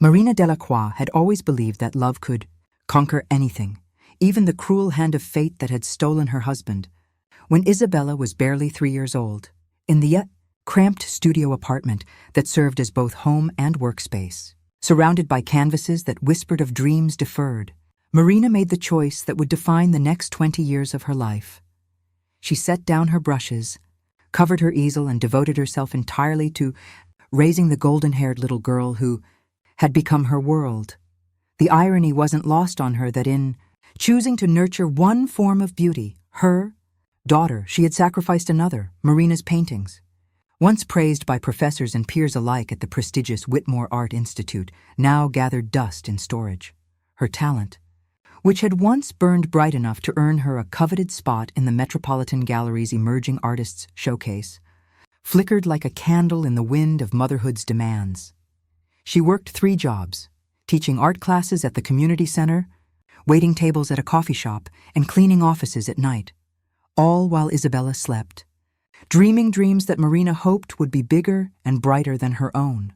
Marina Delacroix had always believed that love could conquer anything, even the cruel hand of fate that had stolen her husband. When Isabella was barely 3 years old, in the yet cramped studio apartment that served as both home and workspace, surrounded by canvases that whispered of dreams deferred, Marina made the choice that would define the next 20 years of her life. She set down her brushes, covered her easel, and devoted herself entirely to raising the golden-haired little girl who had become her world. The irony wasn't lost on her that in choosing to nurture one form of beauty, her daughter, she had sacrificed another, Marina's paintings. Once praised by professors and peers alike at the prestigious Whitmore Art Institute, now gathered dust in storage. Her talent, which had once burned bright enough to earn her a coveted spot in the Metropolitan Gallery's Emerging Artists Showcase, flickered like a candle in the wind of motherhood's demands. She worked 3 jobs, teaching art classes at the community center, waiting tables at a coffee shop, and cleaning offices at night, all while Isabella slept, dreaming dreams that Marina hoped would be bigger and brighter than her own.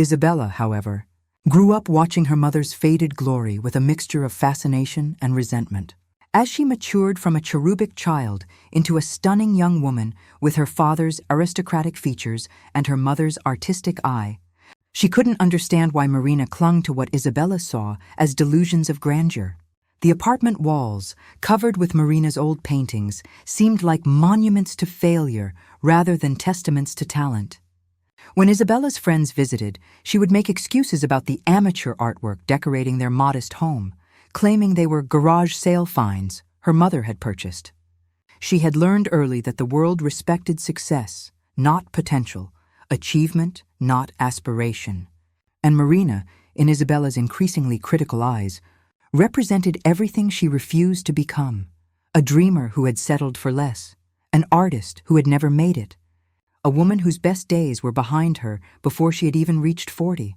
Isabella, however, grew up watching her mother's faded glory with a mixture of fascination and resentment. As she matured from a cherubic child into a stunning young woman with her father's aristocratic features and her mother's artistic eye, she couldn't understand why Marina clung to what Isabella saw as delusions of grandeur. The apartment walls, covered with Marina's old paintings, seemed like monuments to failure rather than testaments to talent. When Isabella's friends visited, she would make excuses about the amateur artwork decorating their modest home, claiming they were garage sale finds her mother had purchased. She had learned early that the world respected success, not potential, achievement, not aspiration. And Marina, in Isabella's increasingly critical eyes, represented everything she refused to become: a dreamer who had settled for less, an artist who had never made it, a woman whose best days were behind her before she had even reached 40.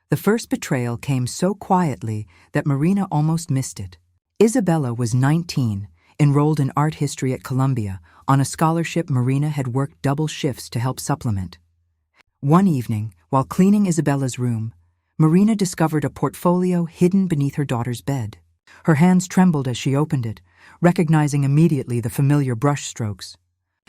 The first betrayal came so quietly that Marina almost missed it. Isabella was 19, enrolled in art history at Columbia, on a scholarship Marina had worked double shifts to help supplement. One evening, while cleaning Isabella's room, Marina discovered a portfolio hidden beneath her daughter's bed. Her hands trembled as she opened it, recognizing immediately the familiar brushstrokes.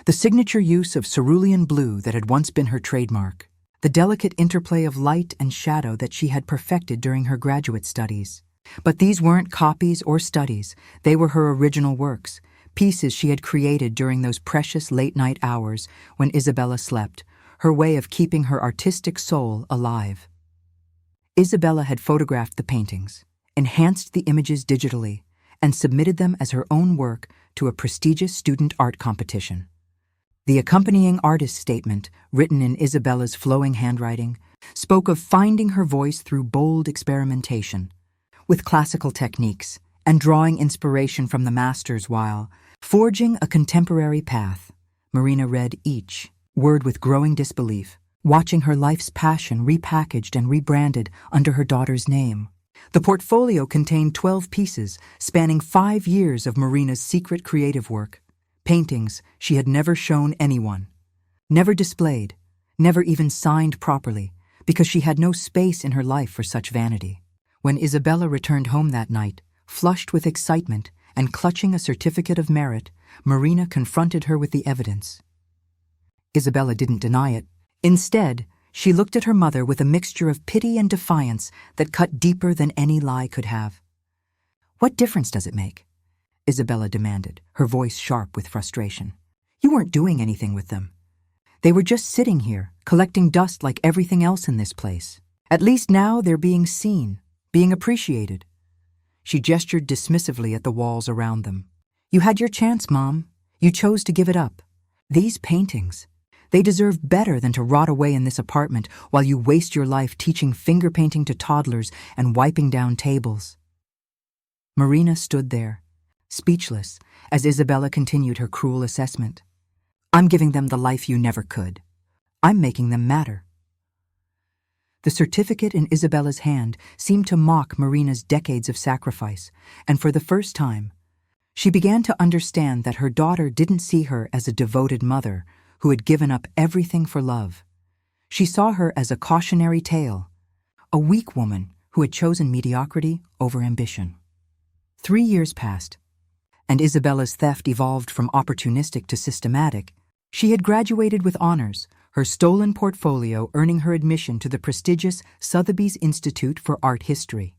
The signature use of cerulean blue that had once been her trademark. The delicate interplay of light and shadow that she had perfected during her graduate studies. But these weren't copies or studies. They were her original works, pieces she had created during those precious late-night hours when Isabella slept, her way of keeping her artistic soul alive. Isabella had photographed the paintings, enhanced the images digitally, and submitted them as her own work to a prestigious student art competition. The accompanying artist statement, written in Isabella's flowing handwriting, spoke of finding her voice through bold experimentation with classical techniques and drawing inspiration from the masters while forging a contemporary path. Marina read each word with growing disbelief, watching her life's passion repackaged and rebranded under her daughter's name. The portfolio contained 12 pieces spanning 5 years of Marina's secret creative work, paintings she had never shown anyone, never displayed, never even signed properly, because she had no space in her life for such vanity. When Isabella returned home that night, flushed with excitement and clutching a certificate of merit, Marina confronted her with the evidence. Isabella didn't deny it. Instead, she looked at her mother with a mixture of pity and defiance that cut deeper than any lie could have. "What difference does it make?" Isabella demanded, her voice sharp with frustration. "You weren't doing anything with them. They were just sitting here, collecting dust like everything else in this place. At least now they're being seen, being appreciated." She gestured dismissively at the walls around them. "You had your chance, Mom. You chose to give it up. These paintings, they deserve better than to rot away in this apartment while you waste your life teaching finger painting to toddlers and wiping down tables." Marina stood there, speechless, as Isabella continued her cruel assessment. "I'm giving them the life you never could. I'm making them matter." The certificate in Isabella's hand seemed to mock Marina's decades of sacrifice, and for the first time, she began to understand that her daughter didn't see her as a devoted mother who had given up everything for love. She saw her as a cautionary tale, a weak woman who had chosen mediocrity over ambition. 3 years passed, and Isabella's theft evolved from opportunistic to systematic. She had graduated with honors, her stolen portfolio earning her admission to the prestigious Sotheby's Institute for Art History.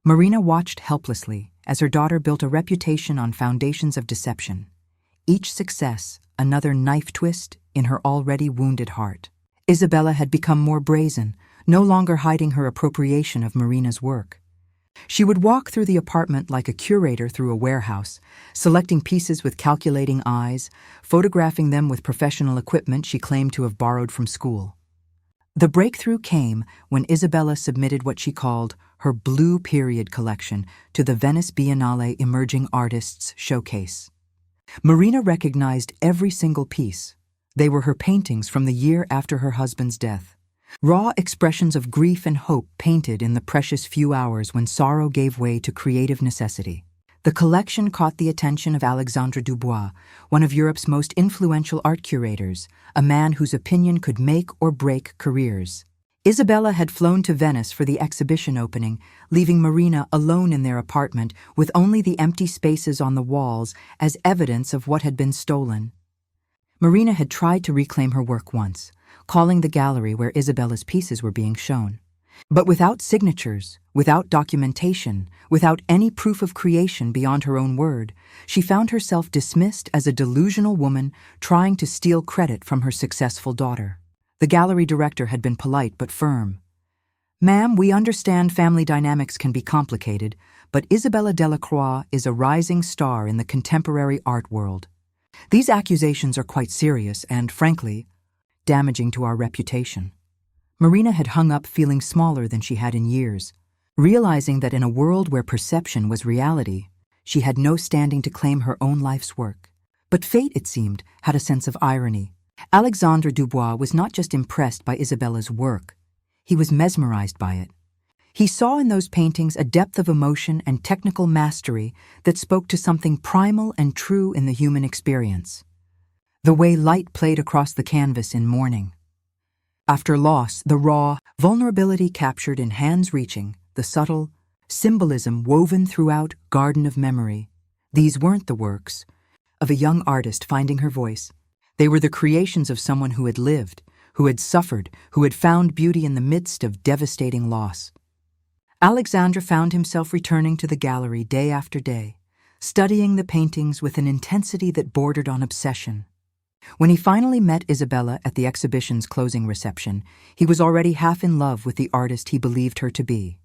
Marina watched helplessly as her daughter built a reputation on foundations of deception. Each success, another knife twist in her already wounded heart. Isabella had become more brazen, no longer hiding her appropriation of Marina's work. She would walk through the apartment like a curator through a warehouse, selecting pieces with calculating eyes, photographing them with professional equipment she claimed to have borrowed from school. The breakthrough came when Isabella submitted what she called her Blue Period collection to the Venice Biennale Emerging Artists Showcase. Marina recognized every single piece. They were her paintings from the year after her husband's death. Raw expressions of grief and hope painted in the precious few hours when sorrow gave way to creative necessity. The collection caught the attention of Alexandre Dubois, one of Europe's most influential art curators, a man whose opinion could make or break careers. Isabella had flown to Venice for the exhibition opening, leaving Marina alone in their apartment with only the empty spaces on the walls as evidence of what had been stolen. Marina had tried to reclaim her work once, calling the gallery where Isabella's pieces were being shown. But without signatures, without documentation, without any proof of creation beyond her own word, she found herself dismissed as a delusional woman trying to steal credit from her successful daughter. The gallery director had been polite but firm. "Ma'am, we understand family dynamics can be complicated, but Isabella Delacroix is a rising star in the contemporary art world. These accusations are quite serious and, frankly, damaging to our reputation." Marina had hung up feeling smaller than she had in years, realizing that in a world where perception was reality, she had no standing to claim her own life's work. But fate, it seemed, had a sense of irony. Alexandre Dubois was not just impressed by Isabella's work, he was mesmerized by it. He saw in those paintings a depth of emotion and technical mastery that spoke to something primal and true in the human experience. The way light played across the canvas in mourning. After loss, the raw vulnerability captured in hands reaching, the subtle symbolism woven throughout Garden of Memory. These weren't the works of a young artist finding her voice. They were the creations of someone who had lived, who had suffered, who had found beauty in the midst of devastating loss. Alexandre found himself returning to the gallery day after day, studying the paintings with an intensity that bordered on obsession. When he finally met Isabella at the exhibition's closing reception, he was already half in love with the artist he believed her to be.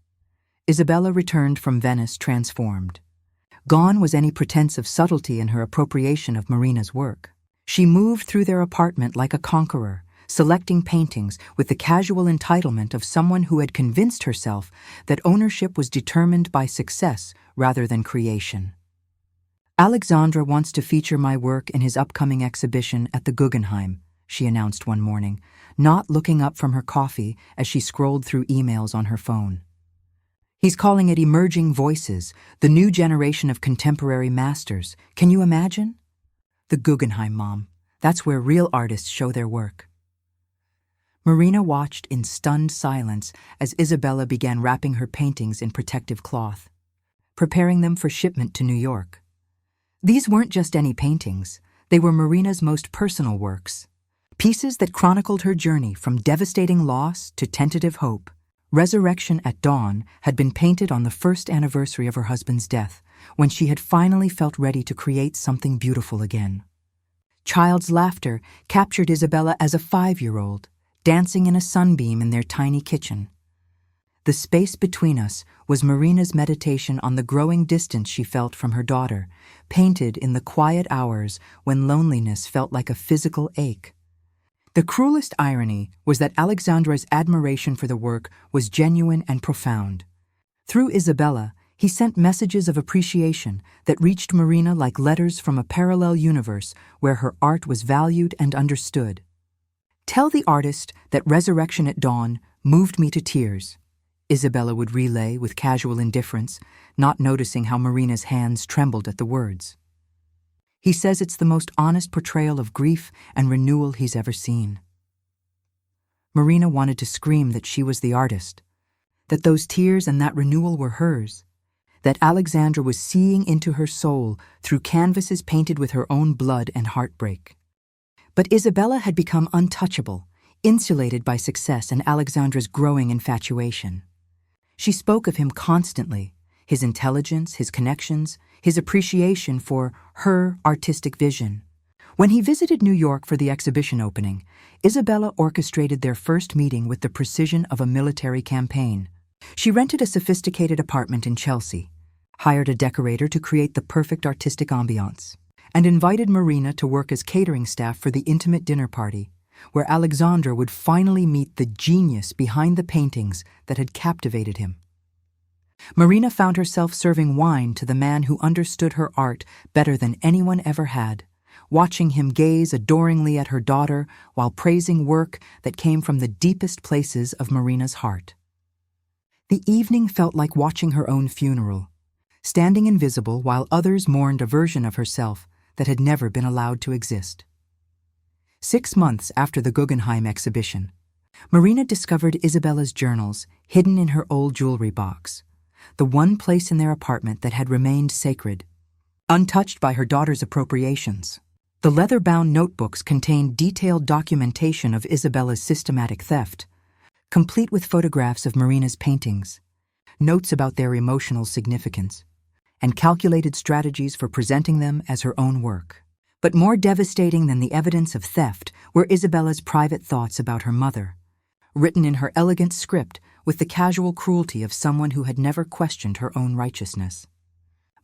Isabella returned from Venice transformed. Gone was any pretense of subtlety in her appropriation of Marina's work. She moved through their apartment like a conqueror, selecting paintings with the casual entitlement of someone who had convinced herself that ownership was determined by success rather than creation. "Alexandre wants to feature my work in his upcoming exhibition at the Guggenheim," she announced one morning, not looking up from her coffee as she scrolled through emails on her phone. "He's calling it Emerging Voices, the new generation of contemporary masters. Can you imagine?" The Guggenheim, Mom. That's where real artists show their work. Marina watched in stunned silence as Isabella began wrapping her paintings in protective cloth, preparing them for shipment to New York. These weren't just any paintings. They were Marina's most personal works, pieces that chronicled her journey from devastating loss to tentative hope. Resurrection at Dawn had been painted on the first anniversary of her husband's death, when she had finally felt ready to create something beautiful again. Child's Laughter captured Isabella as a 5-year-old, dancing in a sunbeam in their tiny kitchen. The Space Between Us was Marina's meditation on the growing distance she felt from her daughter, painted in the quiet hours when loneliness felt like a physical ache. The cruelest irony was that Alexandre's admiration for the work was genuine and profound. Through Isabella, he sent messages of appreciation that reached Marina like letters from a parallel universe where her art was valued and understood. "Tell the artist that Resurrection at Dawn moved me to tears," Isabella would relay with casual indifference, not noticing how Marina's hands trembled at the words. "He says it's the most honest portrayal of grief and renewal he's ever seen." Marina wanted to scream that she was the artist, that those tears and that renewal were hers, that Alexandra was seeing into her soul through canvases painted with her own blood and heartbreak. But Isabella had become untouchable, insulated by success and Alexandra's growing infatuation. She spoke of him constantly, his intelligence, his connections, his appreciation for her artistic vision. When he visited New York for the exhibition opening, Isabella orchestrated their first meeting with the precision of a military campaign. She rented a sophisticated apartment in Chelsea, hired a decorator to create the perfect artistic ambiance, and invited Marina to work as catering staff for the intimate dinner party, where Alexandra would finally meet the genius behind the paintings that had captivated him. Marina found herself serving wine to the man who understood her art better than anyone ever had, watching him gaze adoringly at her daughter while praising work that came from the deepest places of Marina's heart. The evening felt like watching her own funeral, standing invisible while others mourned a version of herself that had never been allowed to exist. 6 months after the Guggenheim exhibition, Marina discovered Isabella's journals hidden in her old jewelry box, the one place in their apartment that had remained sacred, untouched by her daughter's appropriations. The leather-bound notebooks contained detailed documentation of Isabella's systematic theft, complete with photographs of Marina's paintings, notes about their emotional significance, and calculated strategies for presenting them as her own work. But more devastating than the evidence of theft were Isabella's private thoughts about her mother, written in her elegant script with the casual cruelty of someone who had never questioned her own righteousness.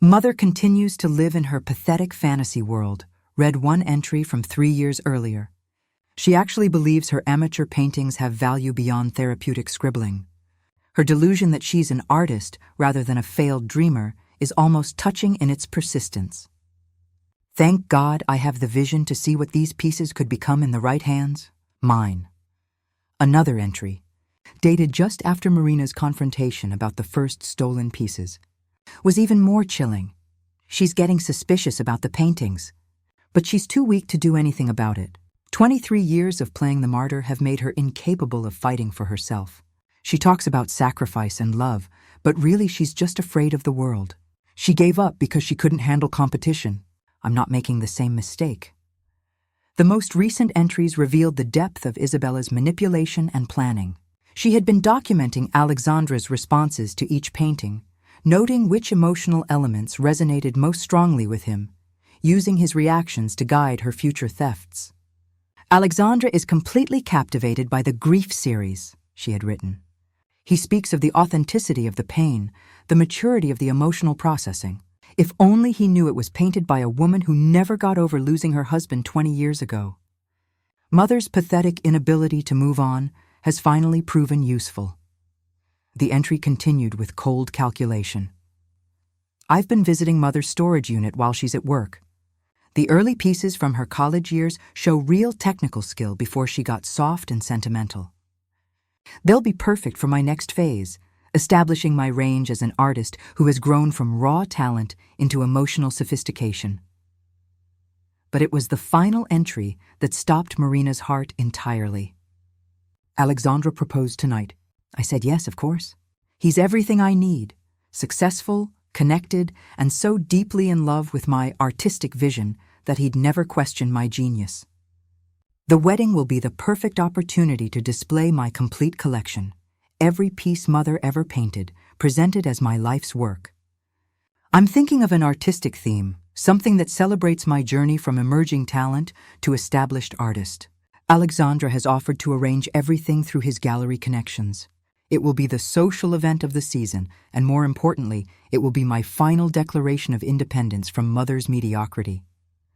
"Mother continues to live in her pathetic fantasy world," read one entry from 3 years earlier. "She actually believes her amateur paintings have value beyond therapeutic scribbling. Her delusion that she's an artist rather than a failed dreamer is almost touching in its persistence. Thank God I have the vision to see what these pieces could become in the right hands. Mine." Another entry, dated just after Marina's confrontation about the first stolen pieces, was even more chilling. "She's getting suspicious about the paintings, but she's too weak to do anything about it. 23 years of playing the martyr have made her incapable of fighting for herself. She talks about sacrifice and love, but really she's just afraid of the world. She gave up because she couldn't handle competition. I'm not making the same mistake." The most recent entries revealed the depth of Isabella's manipulation and planning. She had been documenting Alexandra's responses to each painting, noting which emotional elements resonated most strongly with him, using his reactions to guide her future thefts. "Alexandra is completely captivated by the grief series," she had written. "He speaks of the authenticity of the pain, the maturity of the emotional processing. If only he knew it was painted by a woman who never got over losing her husband 20 years ago. Mother's pathetic inability to move on has finally proven useful." The entry continued with cold calculation. "I've been visiting Mother's storage unit while she's at work. The early pieces from her college years show real technical skill before she got soft and sentimental. They'll be perfect for my next phase, establishing my range as an artist who has grown from raw talent into emotional sophistication." But it was the final entry that stopped Marina's heart entirely. "Alexandra proposed tonight. I said yes, of course. He's everything I need, successful, connected, and so deeply in love with my artistic vision that he'd never question my genius. The wedding will be the perfect opportunity to display my complete collection, every piece Mother ever painted, presented as my life's work. I'm thinking of an artistic theme, something that celebrates my journey from emerging talent to established artist. Alexandra has offered to arrange everything through his gallery connections. It will be the social event of the season, and more importantly, it will be my final declaration of independence from Mother's mediocrity.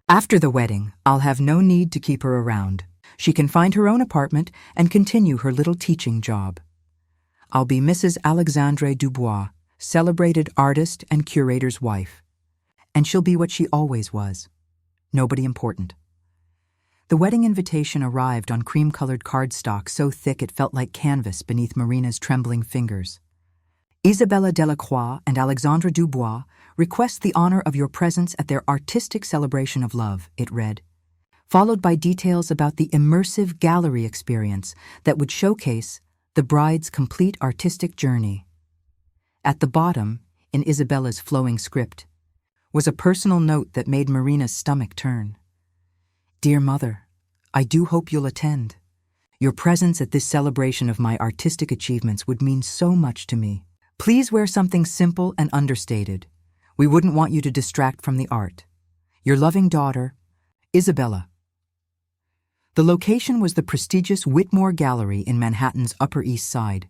After the wedding, I'll have no need to keep her around. She can find her own apartment and continue her little teaching job. I'll be Mrs. Alexandre Dubois, celebrated artist and curator's wife. And she'll be what she always was, nobody important." The wedding invitation arrived on cream-colored cardstock so thick it felt like canvas beneath Marina's trembling fingers. "Isabella Delacroix and Alexandre Dubois request the honor of your presence at their artistic celebration of love," it read. followed by details about the immersive gallery experience that would showcase the bride's complete artistic journey. At the bottom, in Isabella's flowing script, was a personal note that made Marina's stomach turn. "Dear Mother, I do hope you'll attend. Your presence at this celebration of my artistic achievements would mean so much to me. Please wear something simple and understated. We wouldn't want you to distract from the art. Your loving daughter, Isabella." The location was the prestigious Whitmore Gallery in Manhattan's Upper East Side,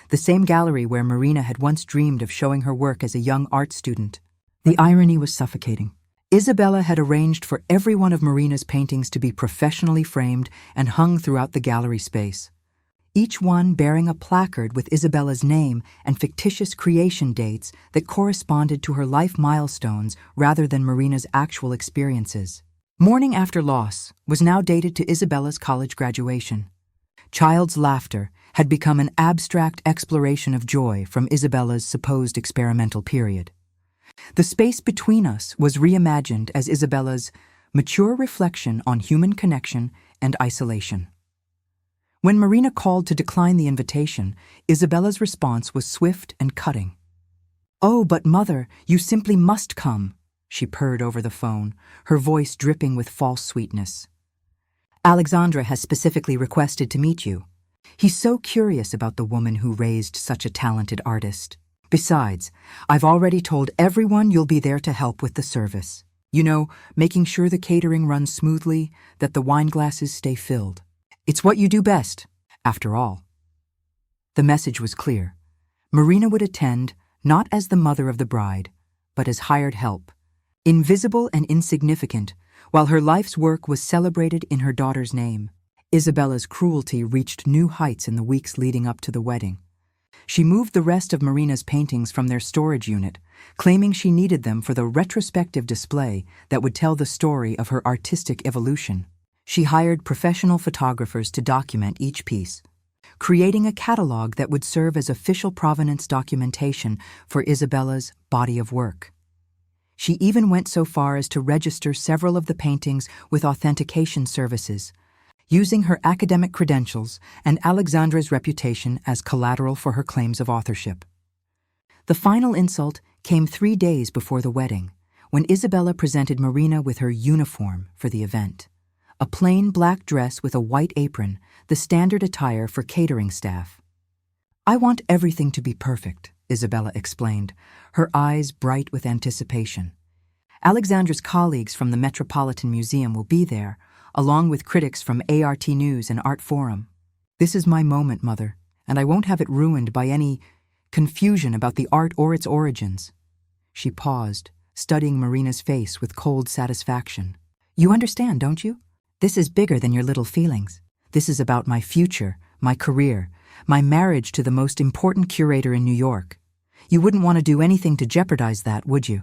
the same gallery where Marina had once dreamed of showing her work as a young art student. The irony was suffocating. Isabella had arranged for every one of Marina's paintings to be professionally framed and hung throughout the gallery space, each one bearing a placard with Isabella's name and fictitious creation dates that corresponded to her life milestones rather than Marina's actual experiences. Mourning After Loss was now dated to Isabella's college graduation. Child's Laughter had become an abstract exploration of joy from Isabella's supposed experimental period. The space between us was reimagined as Isabella's mature reflection on human connection and isolation. When Marina called to decline the invitation, Isabella's response was swift and cutting. "Oh, but Mother, you simply must come," she purred over the phone, her voice dripping with false sweetness. "Alexandra has specifically requested to meet you. He's so curious about the woman who raised such a talented artist. Besides, I've already told everyone you'll be there to help with the service. You know, making sure the catering runs smoothly, that the wine glasses stay filled. It's what you do best, after all." The message was clear. Marina would attend not as the mother of the bride, but as hired help, invisible and insignificant, while her life's work was celebrated in her daughter's name. Isabella's cruelty reached new heights in the weeks leading up to the wedding. She moved the rest of Marina's paintings from their storage unit, claiming she needed them for the retrospective display that would tell the story of her artistic evolution. She hired professional photographers to document each piece, creating a catalog that would serve as official provenance documentation for Isabella's body of work. She even went so far as to register several of the paintings with authentication services, using her academic credentials and Alexandra's reputation as collateral for her claims of authorship. The final insult came 3 days before the wedding, when Isabella presented Marina with her uniform for the event. A plain black dress with a white apron, the standard attire for catering staff. "I want everything to be perfect," Isabella explained, her eyes bright with anticipation. "Alexandra's colleagues from the Metropolitan Museum will be there, along with critics from ART News and Art Forum. This is my moment, Mother, and I won't have it ruined by any confusion about the art or its origins." She paused, studying Marina's face with cold satisfaction. "You understand, don't you? This is bigger than your little feelings. This is about my future, my career, my marriage to the most important curator in New York. You wouldn't want to do anything to jeopardize that, would you?"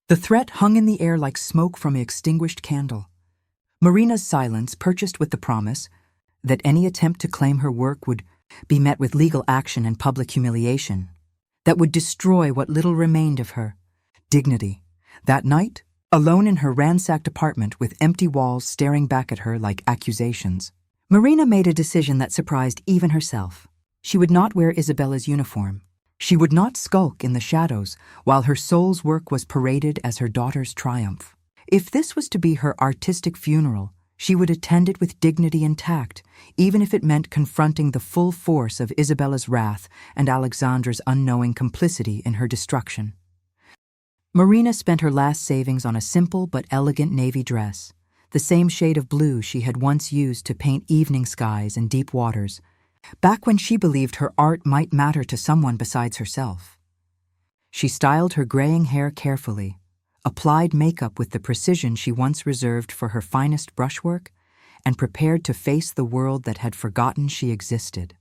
The threat hung in the air like smoke from an extinguished candle. Marina's silence purchased with the promise that any attempt to claim her work would be met with legal action and public humiliation, that would destroy what little remained of her dignity. That night, alone in her ransacked apartment with empty walls staring back at her like accusations, Marina made a decision that surprised even herself. She would not wear Isabella's uniform. She would not skulk in the shadows while her soul's work was paraded as her daughter's triumph. If this was to be her artistic funeral, she would attend it with dignity and tact, even if it meant confronting the full force of Isabella's wrath and Alexandra's unknowing complicity in her destruction. Marina spent her last savings on a simple but elegant navy dress, the same shade of blue she had once used to paint evening skies and deep waters, back when she believed her art might matter to someone besides herself. She styled her graying hair carefully, applied makeup with the precision she once reserved for her finest brushwork, and prepared to face the world that had forgotten she existed.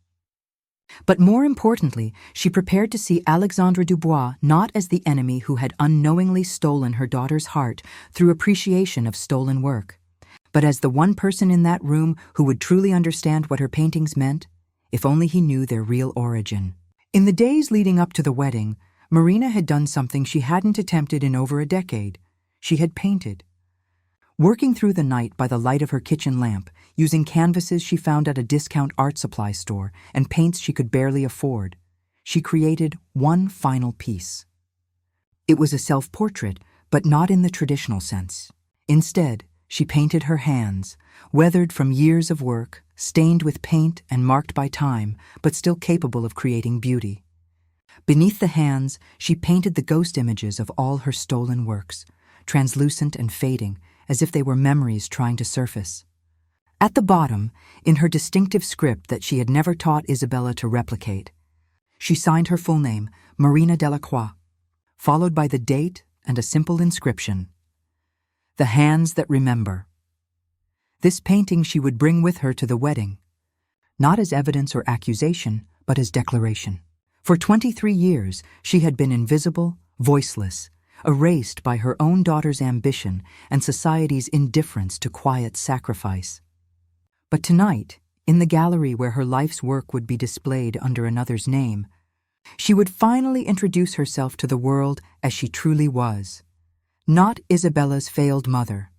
But more importantly, she prepared to see Alexandra Dubois not as the enemy who had unknowingly stolen her daughter's heart through appreciation of stolen work, but as the one person in that room who would truly understand what her paintings meant, if only he knew their real origin. In the days leading up to the wedding, Marina had done something she hadn't attempted in over a decade. She had painted. Working through the night by the light of her kitchen lamp, using canvases she found at a discount art supply store and paints she could barely afford, she created one final piece. It was a self-portrait, but not in the traditional sense. Instead, she painted her hands, weathered from years of work, stained with paint and marked by time, but still capable of creating beauty. Beneath the hands, she painted the ghost images of all her stolen works, translucent and fading, as if they were memories trying to surface. At the bottom, in her distinctive script that she had never taught Isabella to replicate, she signed her full name, Marina Delacroix, followed by the date and a simple inscription, "The Hands That Remember." This painting she would bring with her to the wedding, not as evidence or accusation, but as declaration. For 23 years, she had been invisible, voiceless, erased by her own daughter's ambition and society's indifference to quiet sacrifice. But tonight, in the gallery where her life's work would be displayed under another's name, she would finally introduce herself to the world as she truly was. Not Isabella's failed mother,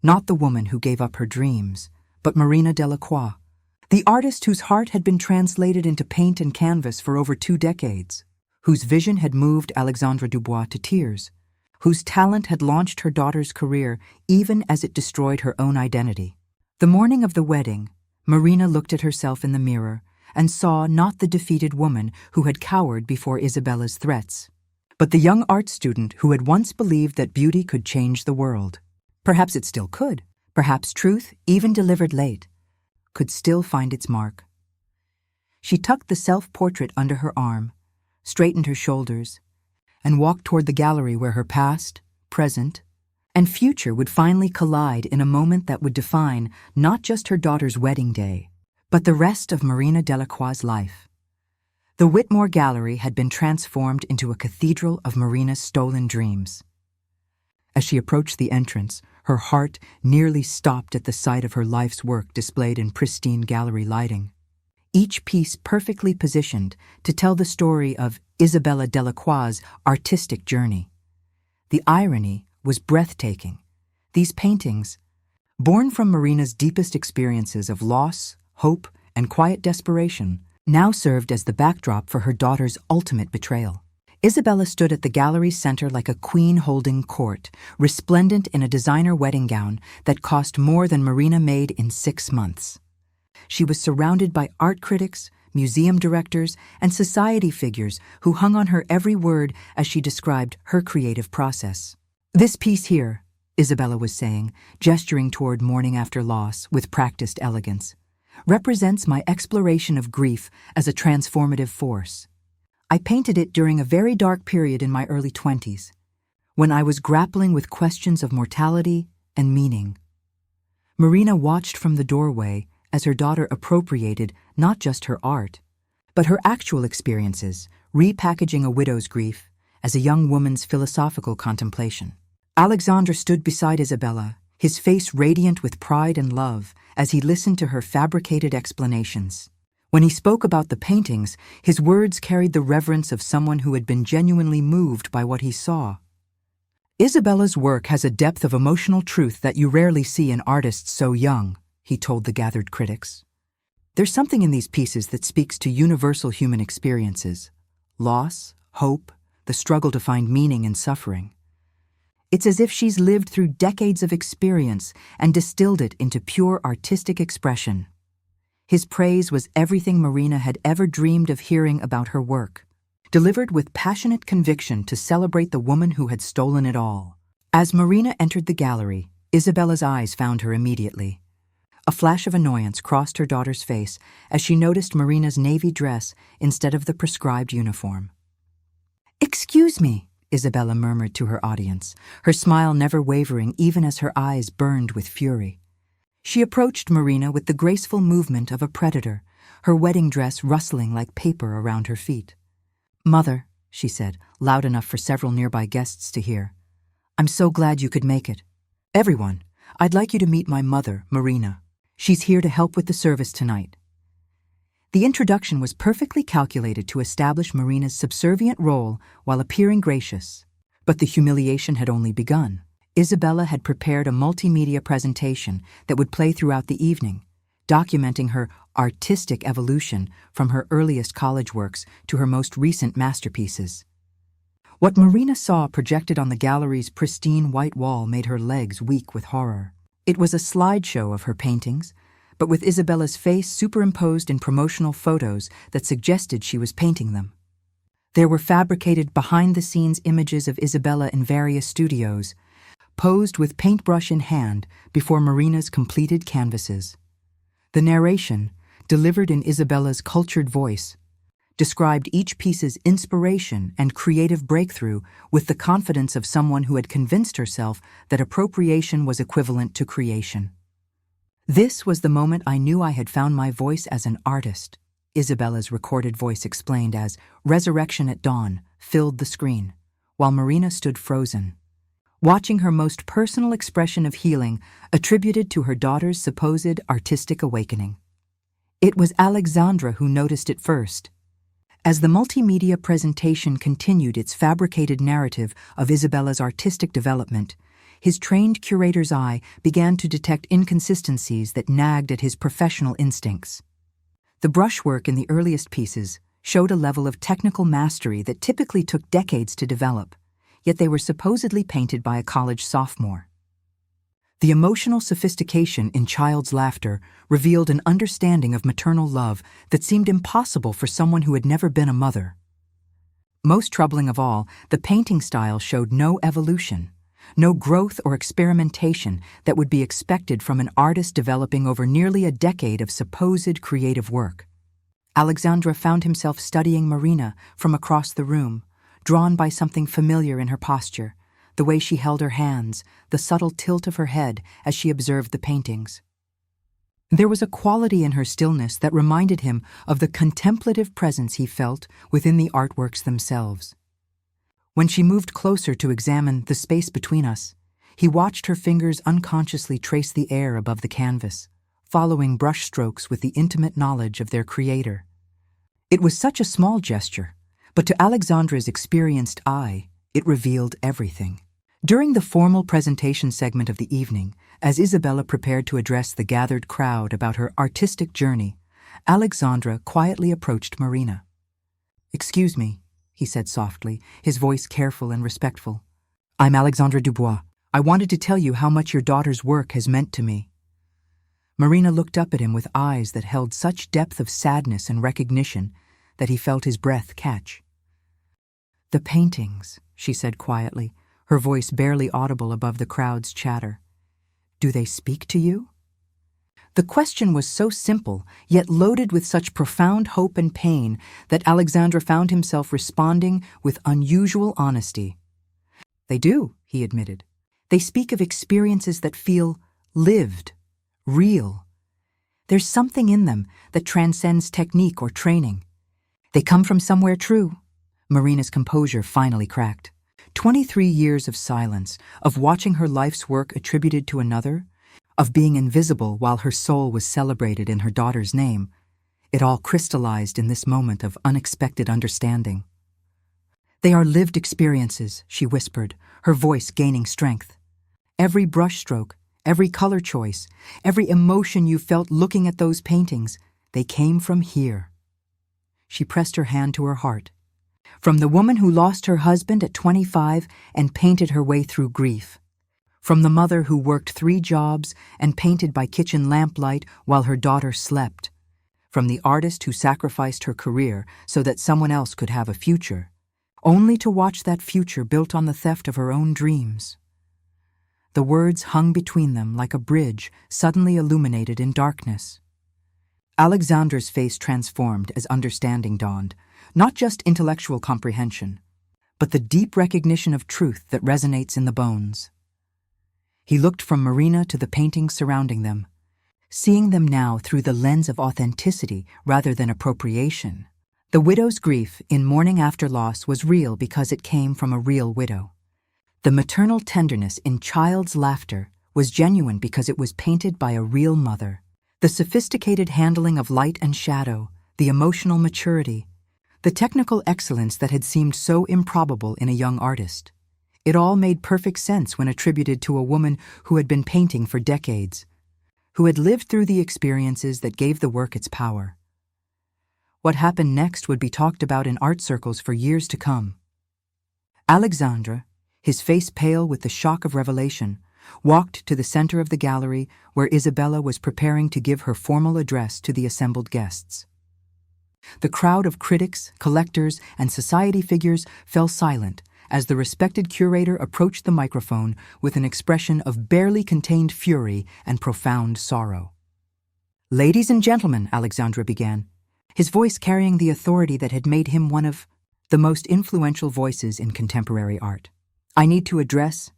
not the woman who gave up her dreams, but Marina Delacroix, the artist whose heart had been translated into paint and canvas for over 2 decades, whose vision had moved Alexandre Dubois to tears, whose talent had launched her daughter's career even as it destroyed her own identity. The morning of the wedding, Marina looked at herself in the mirror and saw not the defeated woman who had cowered before Isabella's threats, but the young art student who had once believed that beauty could change the world. Perhaps it still could. Perhaps truth, even delivered late, could still find its mark. She tucked the self-portrait under her arm, straightened her shoulders, and walked toward the gallery where her past, present, and future would finally collide in a moment that would define not just her daughter's wedding day, but the rest of Marina Delacroix's life. The Whitmore Gallery had been transformed into a cathedral of Marina's stolen dreams. As she approached the entrance, her heart nearly stopped at the sight of her life's work displayed in pristine gallery lighting. Each piece perfectly positioned to tell the story of Isabella Delacroix's artistic journey. The irony was breathtaking. These paintings, born from Marina's deepest experiences of loss, hope, and quiet desperation, now served as the backdrop for her daughter's ultimate betrayal. Isabella stood at the gallery's center like a queen holding court, resplendent in a designer wedding gown that cost more than Marina made in 6 months. She was surrounded by art critics, museum directors, and society figures who hung on her every word as she described her creative process. "This piece here," Isabella was saying, gesturing toward Mourning After Loss with practiced elegance, "represents my exploration of grief as a transformative force. I painted it during a very dark period in my early 20s, when I was grappling with questions of mortality and meaning." Marina watched from the doorway as her daughter appropriated not just her art, but her actual experiences, repackaging a widow's grief as a young woman's philosophical contemplation. Alexandre stood beside Isabella, his face radiant with pride and love as he listened to her fabricated explanations. When he spoke about the paintings, his words carried the reverence of someone who had been genuinely moved by what he saw. "Isabella's work has a depth of emotional truth that you rarely see in artists so young," he told the gathered critics. "There's something in these pieces that speaks to universal human experiences: loss, hope, the struggle to find meaning in suffering. It's as if she's lived through decades of experience and distilled it into pure artistic expression." His praise was everything Marina had ever dreamed of hearing about her work, delivered with passionate conviction to celebrate the woman who had stolen it all. As Marina entered the gallery, Isabella's eyes found her immediately. A flash of annoyance crossed her daughter's face as she noticed Marina's navy dress instead of the prescribed uniform. "Excuse me," Isabella murmured to her audience, her smile never wavering even as her eyes burned with fury. She approached Marina with the graceful movement of a predator, her wedding dress rustling like paper around her feet. "Mother," she said, loud enough for several nearby guests to hear, "I'm so glad you could make it. Everyone, I'd like you to meet my mother, Marina. She's here to help with the service tonight." The introduction was perfectly calculated to establish Marina's subservient role while appearing gracious. But the humiliation had only begun. Isabella had prepared a multimedia presentation that would play throughout the evening, documenting her artistic evolution from her earliest college works to her most recent masterpieces. What Marina saw projected on the gallery's pristine white wall made her legs weak with horror. It was a slideshow of her paintings, but with Isabella's face superimposed in promotional photos that suggested she was painting them. There were fabricated behind-the-scenes images of Isabella in various studios, posed with paintbrush in hand before Marina's completed canvases. The narration, delivered in Isabella's cultured voice, described each piece's inspiration and creative breakthrough with the confidence of someone who had convinced herself that appropriation was equivalent to creation. "This was the moment I knew I had found my voice as an artist," Isabella's recorded voice explained as "Resurrection at Dawn" filled the screen, while Marina stood frozen, watching her most personal expression of healing attributed to her daughter's supposed artistic awakening. It was Alexandra who noticed it first. As the multimedia presentation continued its fabricated narrative of Isabella's artistic development, his trained curator's eye began to detect inconsistencies that nagged at his professional instincts. The brushwork in the earliest pieces showed a level of technical mastery that typically took decades to develop, yet they were supposedly painted by a college sophomore. The emotional sophistication in Child's Laughter revealed an understanding of maternal love that seemed impossible for someone who had never been a mother. Most troubling of all, the painting style showed no evolution, no growth or experimentation that would be expected from an artist developing over nearly a decade of supposed creative work. Alexandra found himself studying Marina from across the room, drawn by something familiar in her posture, the way she held her hands, the subtle tilt of her head as she observed the paintings. There was a quality in her stillness that reminded him of the contemplative presence he felt within the artworks themselves. When she moved closer to examine the space between us, he watched her fingers unconsciously trace the air above the canvas, following brushstrokes with the intimate knowledge of their creator. It was such a small gesture, but to Alexandra's experienced eye, it revealed everything. During the formal presentation segment of the evening, as Isabella prepared to address the gathered crowd about her artistic journey, Alexandra quietly approached Marina. "Excuse me," he said softly, his voice careful and respectful. "I'm Alexandra Dubois. I wanted to tell you how much your daughter's work has meant to me." Marina looked up at him with eyes that held such depth of sadness and recognition that he felt his breath catch. "The paintings," she said quietly, her voice barely audible above the crowd's chatter. "Do they speak to you?" The question was so simple, yet loaded with such profound hope and pain that Alexandra found himself responding with unusual honesty. "They do," he admitted. "They speak of experiences that feel lived, real. There's something in them that transcends technique or training. They come from somewhere true." Marina's composure finally cracked. 23 years of silence, of watching her life's work attributed to another, of being invisible while her soul was celebrated in her daughter's name, it all crystallized in this moment of unexpected understanding. "They are lived experiences," she whispered, her voice gaining strength. "Every brushstroke, every color choice, every emotion you felt looking at those paintings, they came from here." She pressed her hand to her heart. From the woman who lost her husband at 25 and painted her way through grief. From the mother who worked 3 jobs and painted by kitchen lamplight while her daughter slept. From the artist who sacrificed her career so that someone else could have a future, only to watch that future built on the theft of her own dreams. The words hung between them like a bridge suddenly illuminated in darkness. Alexandra's face transformed as understanding dawned, not just intellectual comprehension, but the deep recognition of truth that resonates in the bones. He looked from Marina to the paintings surrounding them, seeing them now through the lens of authenticity rather than appropriation. The widow's grief in mourning after loss was real because it came from a real widow. The maternal tenderness in Child's Laughter was genuine because it was painted by a real mother. The sophisticated handling of light and shadow, the emotional maturity, the technical excellence that had seemed so improbable in a young artist. It all made perfect sense when attributed to a woman who had been painting for decades, who had lived through the experiences that gave the work its power. What happened next would be talked about in art circles for years to come. Alexandre, his face pale with the shock of revelation, walked to the center of the gallery where Isabella was preparing to give her formal address to the assembled guests. The crowd of critics, collectors, and society figures fell silent as the respected curator approached the microphone with an expression of barely contained fury and profound sorrow. "Ladies and gentlemen," Alexandre began, his voice carrying the authority that had made him one of the most influential voices in contemporary art. "I need to address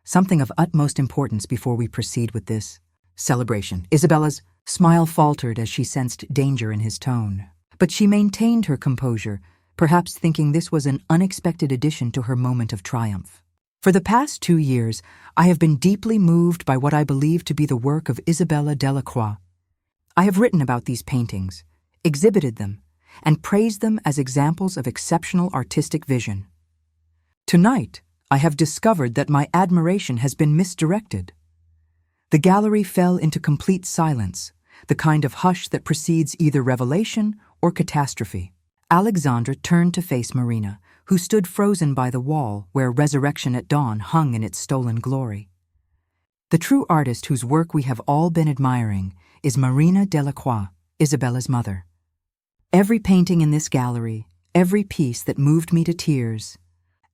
something of utmost importance before we proceed with this celebration." Isabella's smile faltered as she sensed danger in his tone, but she maintained her composure, perhaps thinking this was an unexpected addition to her moment of triumph. "For the past 2 years, I have been deeply moved by what I believe to be the work of Isabella Delacroix. I have written about these paintings, exhibited them, and praised them as examples of exceptional artistic vision. Tonight, I have discovered that my admiration has been misdirected." The gallery fell into complete silence, the kind of hush that precedes either revelation or catastrophe. Alexandre turned to face Marina, who stood frozen by the wall where Resurrection at Dawn hung in its stolen glory. "The true artist whose work we have all been admiring is Marina Delacroix, Isabella's mother. Every painting in this gallery, every piece that moved me to tears,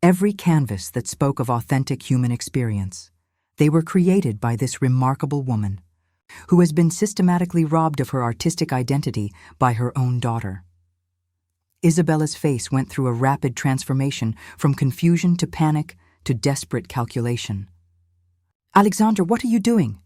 every canvas that spoke of authentic human experience, they were created by this remarkable woman, who has been systematically robbed of her artistic identity by her own daughter." Isabella's face went through a rapid transformation from confusion to panic to desperate calculation. "Alexandre, what are you doing?"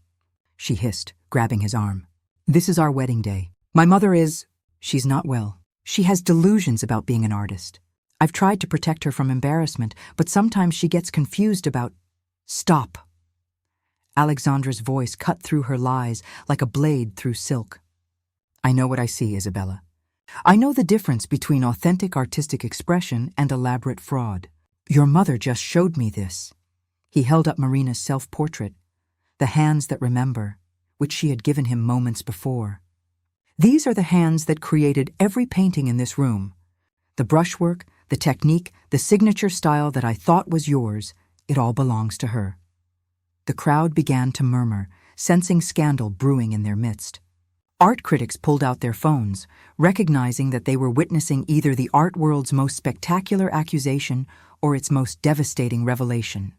she hissed, grabbing his arm. "This is our wedding day. My mother is... she's not well. She has delusions about being an artist. I've tried to protect her from embarrassment, but sometimes she gets confused about..." "Stop." Alexandre's voice cut through her lies like a blade through silk. "I know what I see, Isabella. I know the difference between authentic artistic expression and elaborate fraud. Your mother just showed me this." He held up Marina's self-portrait, the hands that remember, which she had given him moments before. "These are the hands that created every painting in this room. The brushwork, the technique, the signature style that I thought was yours, it all belongs to her." The crowd began to murmur, sensing scandal brewing in their midst. Art critics pulled out their phones, recognizing that they were witnessing either the art world's most spectacular accusation or its most devastating revelation.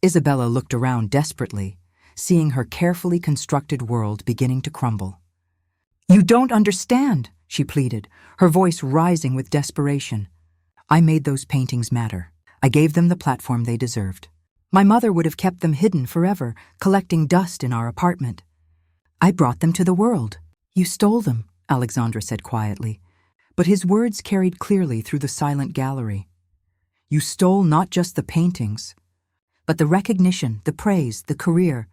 Isabella looked around desperately, seeing her carefully constructed world beginning to crumble. "You don't understand," she pleaded, her voice rising with desperation. "I made those paintings matter. I gave them the platform they deserved. My mother would have kept them hidden forever, collecting dust in our apartment. I brought them to the world." "You stole them," Alexandre said quietly, but his words carried clearly through the silent gallery. "You stole not just the paintings, but the recognition, the praise, the career,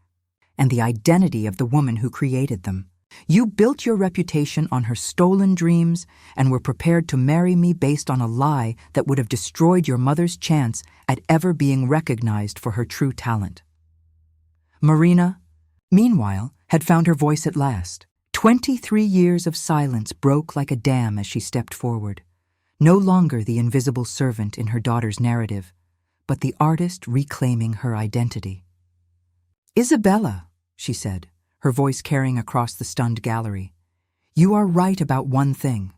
and the identity of the woman who created them. You built your reputation on her stolen dreams and were prepared to marry me based on a lie that would have destroyed your mother's chance at ever being recognized for her true talent." Marina, meanwhile, had found her voice at last. 23 years of silence broke like a dam as she stepped forward, no longer the invisible servant in her daughter's narrative, but the artist reclaiming her identity. "Isabella," she said, her voice carrying across the stunned gallery, "you are right about one thing.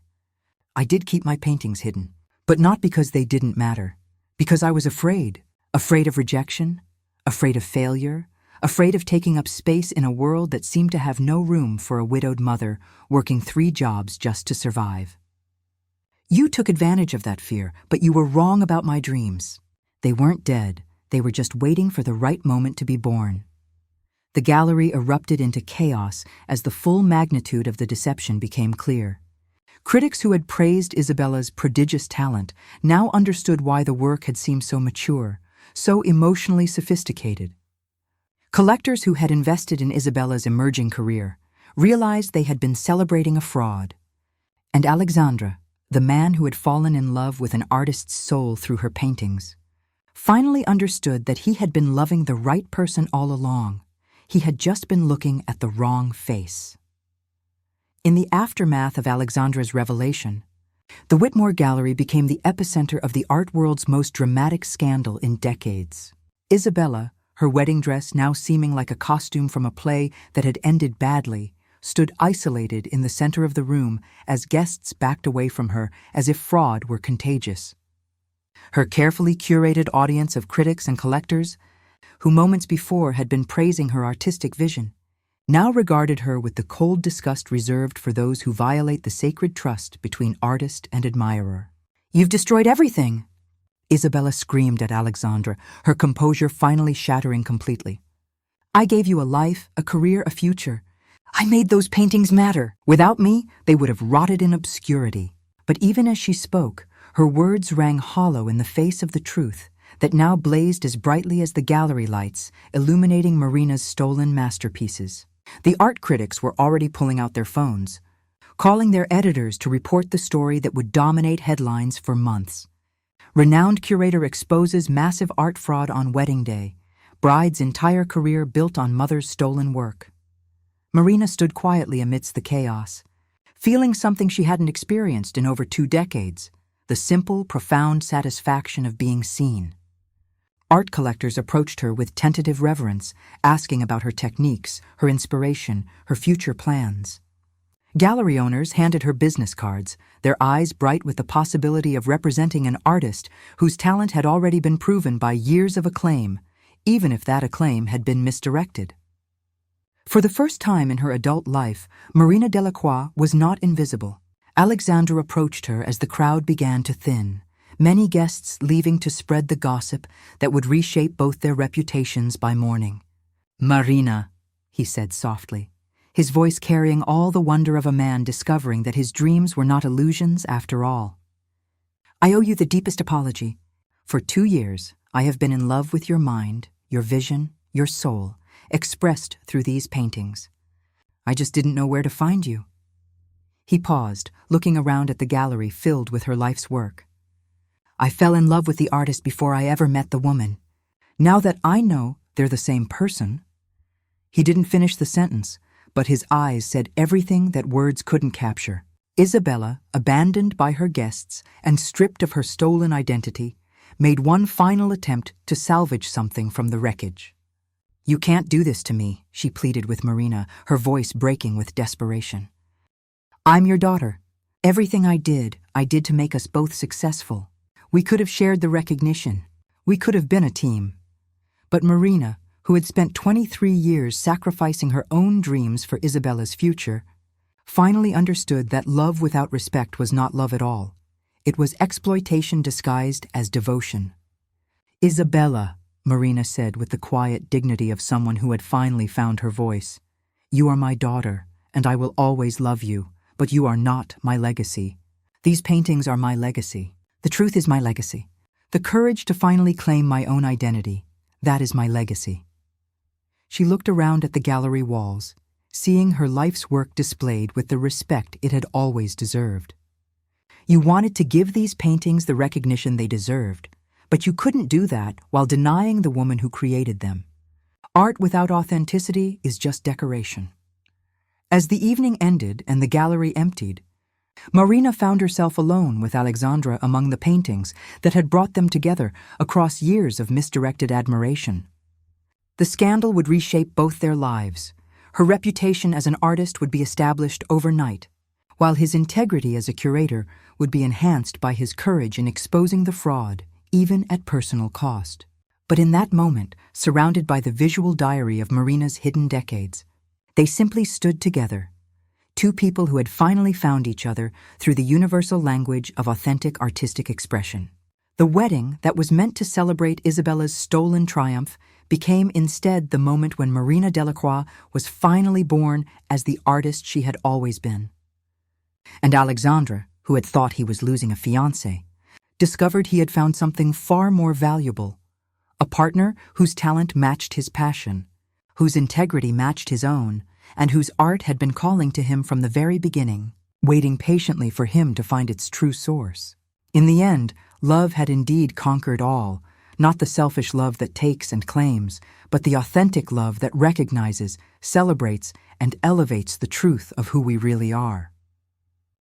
I did keep my paintings hidden, but not because they didn't matter, because I was afraid of rejection, afraid of failure, afraid of taking up space in a world that seemed to have no room for a widowed mother working 3 jobs just to survive. You took advantage of that fear, but you were wrong about my dreams. They weren't dead, they were just waiting for the right moment to be born." The gallery erupted into chaos as the full magnitude of the deception became clear. Critics who had praised Isabella's prodigious talent now understood why the work had seemed so mature, so emotionally sophisticated. Collectors who had invested in Isabella's emerging career realized they had been celebrating a fraud. And Alexandre, the man who had fallen in love with an artist's soul through her paintings, finally understood that he had been loving the right person all along. He had just been looking at the wrong face. In the aftermath of Alexandra's revelation, the Whitmore Gallery became the epicenter of the art world's most dramatic scandal in decades. Isabella, her wedding dress now seeming like a costume from a play that had ended badly, stood isolated in the center of the room as guests backed away from her as if fraud were contagious. Her carefully curated audience of critics and collectors, who moments before had been praising her artistic vision, now regarded her with the cold disgust reserved for those who violate the sacred trust between artist and admirer. "You've destroyed everything!" Isabella screamed at Alexandra, her composure finally shattering completely. "I gave you a life, a career, a future. I made those paintings matter. Without me, they would have rotted in obscurity." But even as she spoke, her words rang hollow in the face of the truth that now blazed as brightly as the gallery lights, illuminating Marina's stolen masterpieces. The art critics were already pulling out their phones, calling their editors to report the story that would dominate headlines for months. Renowned curator exposes massive art fraud on wedding day. Bride's entire career built on mother's stolen work. Marina stood quietly amidst the chaos, feeling something she hadn't experienced in over 2 decades, the simple, profound satisfaction of being seen. Art collectors approached her with tentative reverence, asking about her techniques, her inspiration, her future plans. Gallery owners handed her business cards, their eyes bright with the possibility of representing an artist whose talent had already been proven by years of acclaim, even if that acclaim had been misdirected. For the first time in her adult life, Marina Delacroix was not invisible. Alexandra approached her as the crowd began to thin, many guests leaving to spread the gossip that would reshape both their reputations by morning. "Marina," he said softly, his voice carrying all the wonder of a man discovering that his dreams were not illusions after all. "I owe you the deepest apology. For 2 years, I have been in love with your mind, your vision, your soul, expressed through these paintings. I just didn't know where to find you." He paused, looking around at the gallery filled with her life's work. "I fell in love with the artist before I ever met the woman. Now that I know they're the same person—" He didn't finish the sentence, but his eyes said everything that words couldn't capture. Isabella, abandoned by her guests and stripped of her stolen identity, made one final attempt to salvage something from the wreckage. "You can't do this to me," she pleaded with Marina, her voice breaking with desperation. "I'm your daughter. Everything I did to make us both successful. We could have shared the recognition. We could have been a team." But Marina, who had spent 23 years sacrificing her own dreams for Isabella's future, finally understood that love without respect was not love at all. It was exploitation disguised as devotion. "Isabella," Marina said with the quiet dignity of someone who had finally found her voice, "you are my daughter, and I will always love you, but you are not my legacy. These paintings are my legacy. The truth is my legacy. The courage to finally claim my own identity, that is my legacy." She looked around at the gallery walls, seeing her life's work displayed with the respect it had always deserved. You wanted to give these paintings the recognition they deserved, but you couldn't do that while denying the woman who created them. Art without authenticity is just decoration. As the evening ended and the gallery emptied, Marina found herself alone with Alexandra among the paintings that had brought them together across years of misdirected admiration. The scandal would reshape both their lives. Her reputation as an artist would be established overnight, while his integrity as a curator would be enhanced by his courage in exposing the fraud, even at personal cost. But in that moment, surrounded by the visual diary of Marina's hidden decades, they simply stood together, 2 people who had finally found each other through the universal language of authentic artistic expression. The wedding that was meant to celebrate Isabella's stolen triumph became instead the moment when Marina Delacroix was finally born as the artist she had always been. And Alexandra, who had thought he was losing a fiancé, discovered he had found something far more valuable, a partner whose talent matched his passion, whose integrity matched his own, and whose art had been calling to him from the very beginning, waiting patiently for him to find its true source. In the end, love had indeed conquered all, not the selfish love that takes and claims, but the authentic love that recognizes, celebrates, and elevates the truth of who we really are.